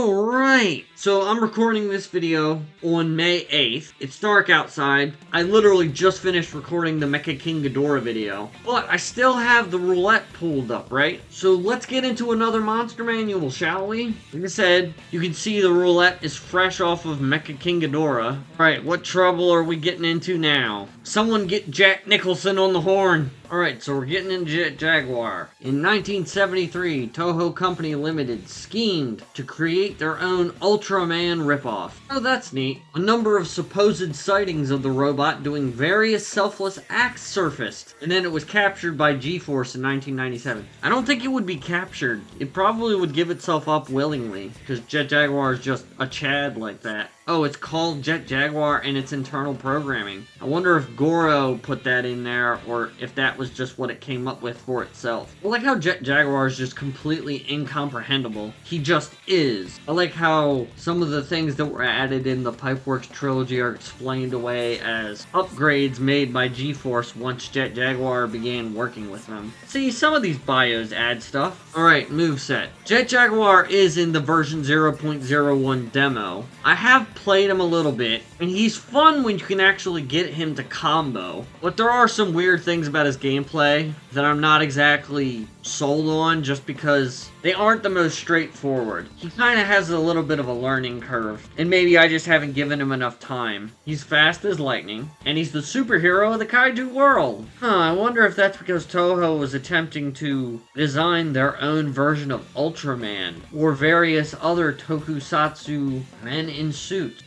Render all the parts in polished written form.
Alright, so I'm recording this video on May 8th. It's dark outside. I literally just finished recording the Mecha King Ghidorah video. But I still have the roulette pulled up, right? So let's get into another monster manual, shall we? Like I said, you can see the roulette is fresh off of Mecha King Ghidorah. Alright, what trouble are we getting into now? Someone get Jack Nicholson on the horn. Alright, so we're getting into Jaguar. In 1973, Toho Company Limited schemed to create their own Ultraman ripoff. Oh, that's neat. A number of supposed sightings of the robot doing various selfless acts surfaced, and then it was captured by G-Force in 1997. I don't think it would be captured. It probably would give itself up willingly, because Jet Jaguar is just a Chad like that. Oh, it's called Jet Jaguar and its internal programming. I wonder if Goro put that in there, or if that was just what it came up with for itself. I like how Jet Jaguar is just completely incomprehensible. He just is. I like how some of the things that were added in the Pipeworks trilogy are explained away as upgrades made by G-Force once Jet Jaguar began working with them. See, some of these bios add stuff. Alright, moveset. Jet Jaguar is in the version 0.01 demo. I have played him a little bit, and he's fun when you can actually get him to combo. But there are some weird things about his gameplay that I'm not exactly sold on, just because they aren't the most straightforward. He kind of has a little bit of a learning curve, and maybe I just haven't given him enough time. He's fast as lightning, and he's the superhero of the kaiju world. I wonder if that's because Toho was attempting to design their own version of Ultraman, or various other tokusatsu men in suits.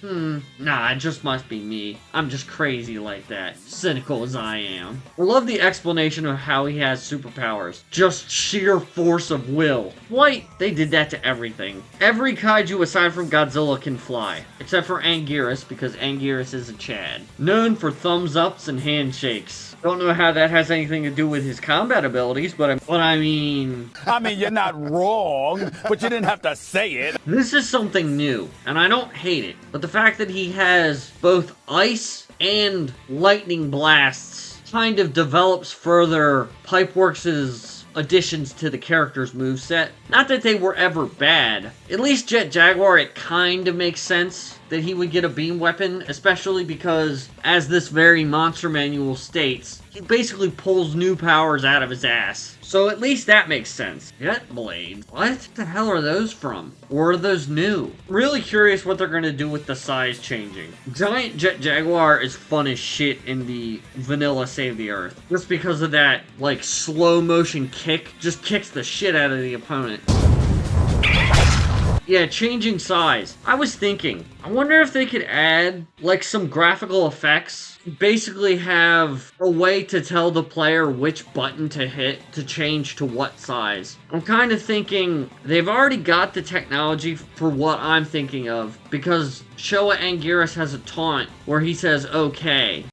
Nah, it just must be me. I'm just crazy like that, cynical as I am. I love the explanation of how he has superpowers. Just sheer force of will. Flight, they did that to everything. Every kaiju aside from Godzilla can fly, except for Anguirus, because Anguirus is a Chad. Known for thumbs ups and handshakes. Don't know how that has anything to do with his combat abilities, but I mean, you're not wrong, but you didn't have to say it. This is something new, and I don't hate it, but the fact that he has both ice and lightning blasts kind of develops further Pipeworks' additions to the character's moveset. Not that they were ever bad. At least Jet Jaguar, it kind of makes sense that he would get a beam weapon, especially because, as this very monster manual states, he basically pulls new powers out of his ass. So at least that makes sense. Jet blades? What the hell are those from? Or are those new? Really curious what they're going to do with the size changing. Giant Jet Jaguar is fun as shit in the vanilla Save the Earth. Just because of that, like, slow motion kick. Just kicks the shit out of the opponent. Yeah, changing size. I was thinking, I wonder if they could add, like, some graphical effects. Basically have a way to tell the player which button to hit to change to what size. I'm kind of thinking they've already got the technology for what I'm thinking of, because Showa Anguirus has a taunt where he says, okay.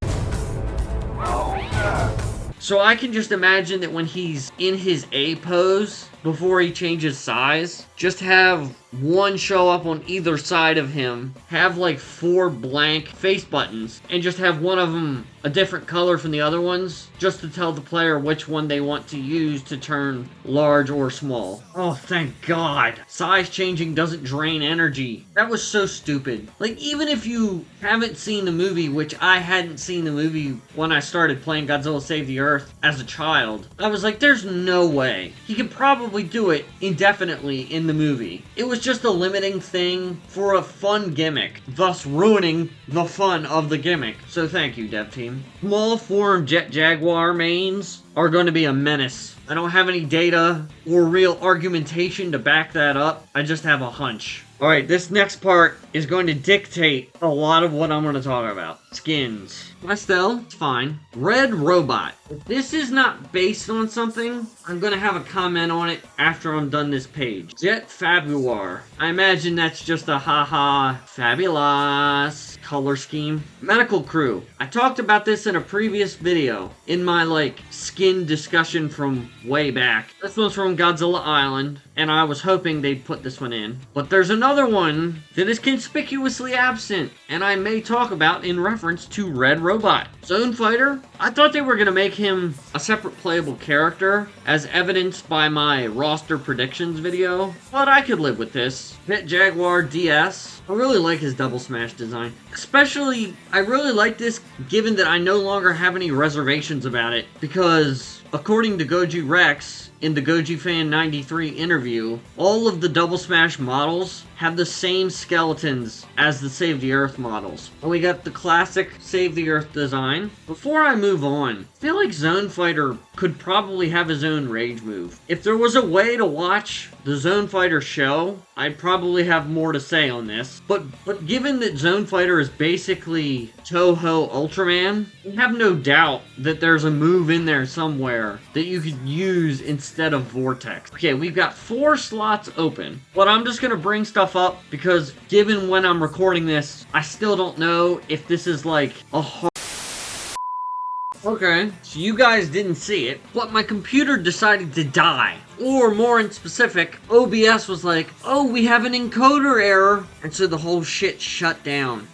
So I can just imagine that when he's in his A pose, before he changes size, just have one show up on either side of him, have like 4 blank face buttons, and just have one of them a different color from the other ones, just to tell the player which one they want to use to turn large or small. Oh, thank God. Size changing doesn't drain energy. That was so stupid. Like, even if you haven't seen the movie, which I hadn't seen the movie when I started playing Godzilla Save the Earth as a child, I was like, there's no way. He could probably do it indefinitely in the movie. It was just a limiting thing for a fun gimmick, thus ruining the fun of the gimmick. So thank you, dev team. Small form Jet Jaguar mains are going to be a menace. I don't have any data or real argumentation to back that up. I just have a hunch. Alright, this next part is going to dictate a lot of what I'm going to talk about. Skins. Pastel, it's fine. Red Robot. If this is not based on something, I'm going to have a comment on it after I'm done this page. Jet Fabuar. I imagine that's just a haha fabulous color scheme. Medical Crew. I talked about this in a previous video, in my, like, skin discussion from way back. This one's from Godzilla Island. and I was hoping they'd put this one in. But there's another one that is conspicuously absent, and I may talk about in reference to Red Robot. Zone Fighter, I thought they were going to make him a separate playable character, as evidenced by my roster predictions video, but I could live with this. Hit Jaguar DS. I really like his double smash design. Especially, I really like this given that I no longer have any reservations about it, because according to Goji Rex, in the Goji Fan 93 interview, all of the Double Smash models have the same skeletons as the Save the Earth models. And we got the classic Save the Earth design. Before I move on, I feel like Zone Fighter could probably have his own rage move. If there was a way to watch the Zone Fighter show, I'd probably have more to say on this. But given that Zone Fighter is basically Toho Ultraman, I have no doubt that there's a move in there somewhere that you could use instead of Vortex. Okay, we've got 4 slots open, but I'm just gonna bring stuff up because given when I'm recording this, I still don't know if this is like a hard... Okay, so you guys didn't see it, but my computer decided to die. Or more in specific, OBS was like, oh, we have an encoder error, and so the whole shit shut down.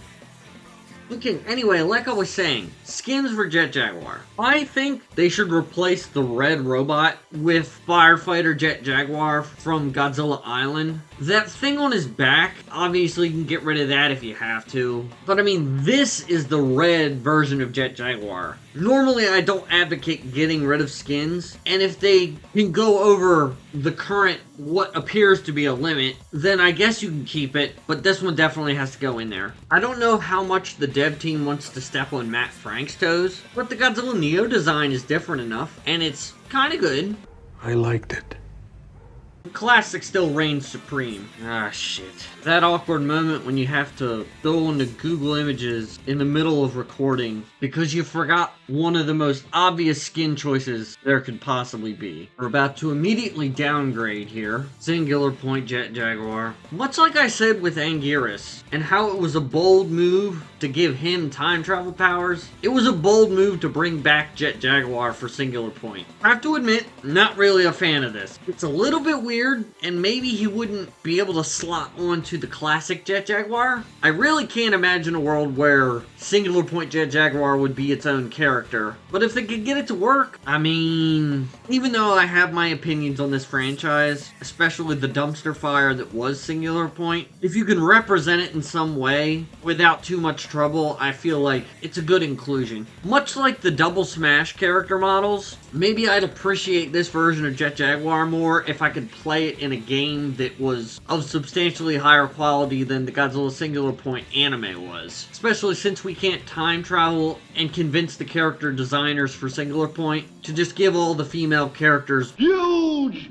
Okay, anyway, like I was saying, skins for Jet Jaguar. I think they should replace the Red Robot with Firefighter Jet Jaguar from Godzilla Island. That thing on his back, obviously you can get rid of that if you have to. But I mean, this is the red version of Jet Jaguar. Normally I don't advocate getting rid of skins, and if they can go over the current, what appears to be a limit, then I guess you can keep it, but this one definitely has to go in there. I don't know how much the dev team wants to step on Matt Frank's toes, but the Godzilla Neo design is different enough, and it's kinda good. I liked it. Classic still reigns supreme. Ah, shit. That awkward moment when you have to go into Google Images in the middle of recording because you forgot one of the most obvious skin choices there could possibly be. We're about to immediately downgrade here. Singular Point Jet Jaguar. Much like I said with Anguirus, and how it was a bold move to give him time travel powers, it was a bold move to bring back Jet Jaguar for Singular Point. I have to admit, not really a fan of this. It's a little bit weird, and maybe he wouldn't be able to slot onto the classic Jet Jaguar. I really can't imagine a world where Singular Point Jet Jaguar would be its own character. But if they could get it to work, I mean, even though I have my opinions on this franchise, especially the dumpster fire that was Singular Point, if you can represent it in some way without too much trouble, I feel like it's a good inclusion. Much like the Double Smash character models, maybe I'd appreciate this version of Jet Jaguar more if I could play it in a game that was of substantially higher quality than the Godzilla Singular Point anime was. Especially since we can't time travel and convince the character designers for Singular Point to just give all the female characters huge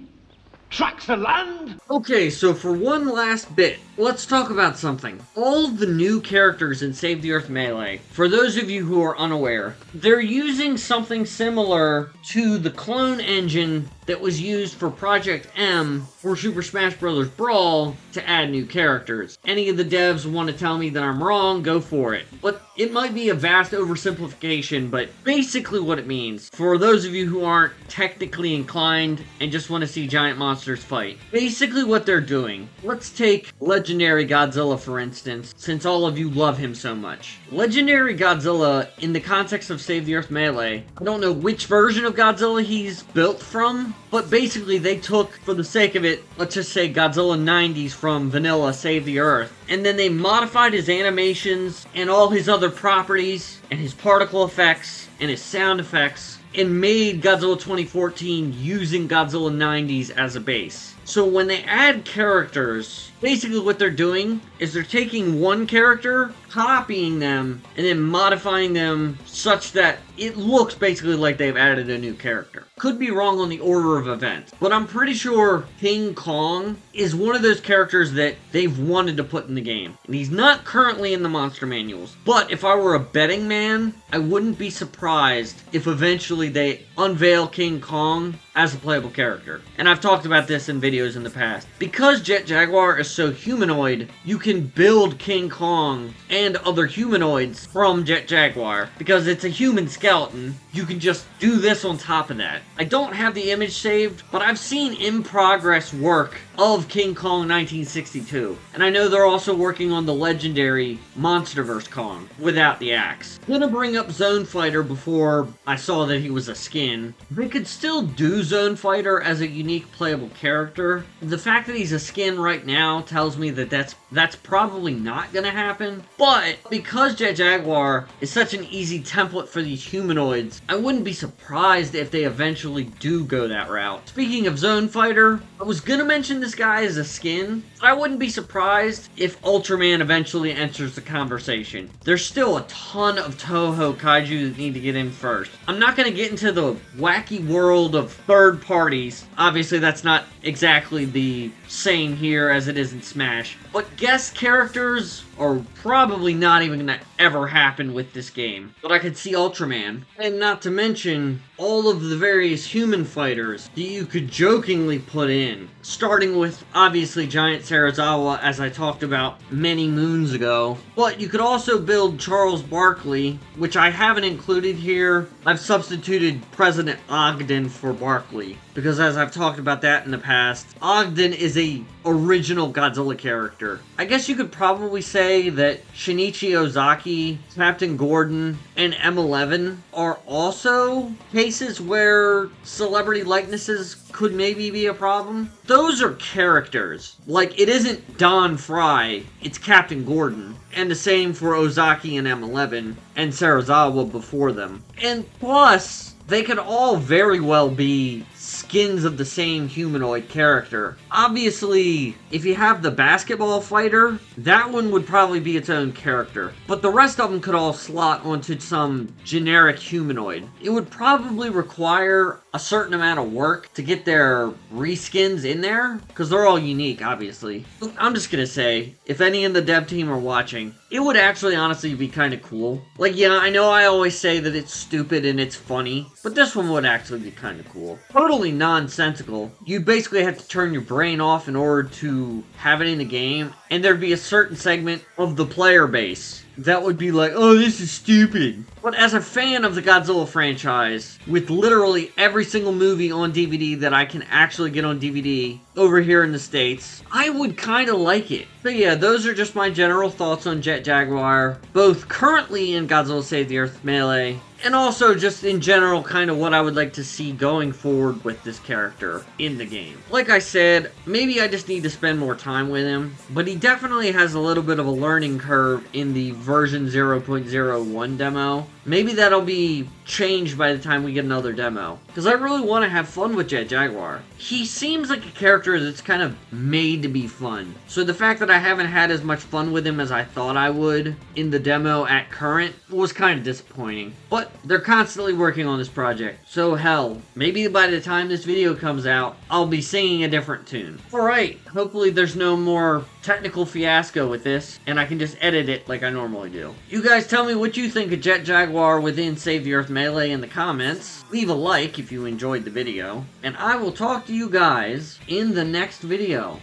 tracts of land. Okay, so for one last bit, let's talk about something. All of the new characters in Save the Earth Melee, for those of you who are unaware, they're using something similar to the clone engine that was used for Project M for Super Smash Bros. Brawl to add new characters. Any of the devs want to tell me that I'm wrong, go for it. But it might be a vast oversimplification, but basically what it means, for those of you who aren't technically inclined and just want to see giant monsters fight, basically what they're doing, let's take Legendary Godzilla for instance, since all of you love him so much. Legendary Godzilla, in the context of Save the Earth Melee, I don't know which version of Godzilla he's built from, but basically they took, for the sake of it, let's just say Godzilla 90s from Vanilla Save the Earth, and then they modified his animations and all his other properties and his particle effects and his sound effects and made Godzilla 2014 using Godzilla 90s as a base. So when they add characters, basically what they're doing is they're taking one character, copying them, and then modifying them such that it looks basically like they've added a new character. Could be wrong on the order of events, but I'm pretty sure King Kong is one of those characters that they've wanted to put in the game. And he's not currently in the monster manuals, but if I were a betting man, I wouldn't be surprised if eventually they unveil King Kong as a playable character. And I've talked about this in videos in the past. Because Jet Jaguar is so humanoid, you can build King Kong and other humanoids from Jet Jaguar. Because it's a human skeleton, you can just do this on top of that. I don't have the image saved, but I've seen in-progress work of King Kong 1962. And I know they're also working on the legendary Monsterverse Kong without the axe. I'm gonna bring up Zone Fighter before I saw that he was a skin. They could still do Zone Fighter as a unique playable character. The fact that he's a skin right now tells me that that's probably not gonna happen. But because Jet Jaguar is such an easy template for these humanoids, I wouldn't be surprised if they eventually do go that route. Speaking of Zone Fighter, I was gonna mention this guy as a skin. I wouldn't be surprised if Ultraman eventually enters the conversation. There's still a ton of Toho kaiju that need to get in first. I'm not going to get into the wacky world of third parties. Obviously, that's not exactly the same here as it is in Smash. But guest characters are probably not even going to ever happen with this game. But I could see Ultraman. And not to mention all of the various human fighters that you could jokingly put in. Starting with, obviously, Giant Serizawa, as I talked about many moons ago. But you could also build Charles Barkley, which I haven't included here. I've substituted President Ogden for Barkley, because as I've talked about that in the past, Ogden is a original Godzilla character. I guess you could probably say that Shinichi Ozaki, Captain Gordon, and M11 are also cases where celebrity likenesses could maybe be a problem. Those are characters. Like, it isn't Don Fry, it's Captain Gordon. And the same for Ozaki and M11, and Serizawa before them. And plus, they could all very well be skins of the same humanoid character. Obviously, if you have the basketball fighter, that one would probably be its own character. But the rest of them could all slot onto some generic humanoid. It would probably require a certain amount of work to get their reskins in there, because they're all unique, obviously. I'm just gonna say, if any in the dev team are watching, it would actually honestly be kind of cool. Like, yeah, I know I always say that it's stupid and it's funny, but this one would actually be kind of cool. Totally nonsensical. You basically have to turn your brain off in order to have it in the game, and there'd be a certain segment of the player base that would be like, oh, this is stupid. But as a fan of the Godzilla franchise, with literally every single movie on DVD that I can actually get on DVD over here in the States, I would kind of like it. But yeah, those are just my general thoughts on Jet Jaguar, both currently in Godzilla Save the Earth Melee, and also just in general kind of what I would like to see going forward with this character in the game. Like I said, maybe I just need to spend more time with him, but he definitely has a little bit of a learning curve in the version 0.01 demo. Maybe that'll be changed by the time we get another demo, because I really want to have fun with Jet Jaguar. He seems like a character that's kind of made to be fun. So the fact that I haven't had as much fun with him as I thought I would in the demo at current was kind of disappointing. But they're constantly working on this project, so hell, maybe by the time this video comes out, I'll be singing a different tune. Alright, hopefully there's no more technical fiasco with this, and I can just edit it like I normally do. You guys tell me what you think of Jet Jaguar within Save the Earth Melee in the comments. Leave a like if you enjoyed the video, and I will talk to you guys in the next video.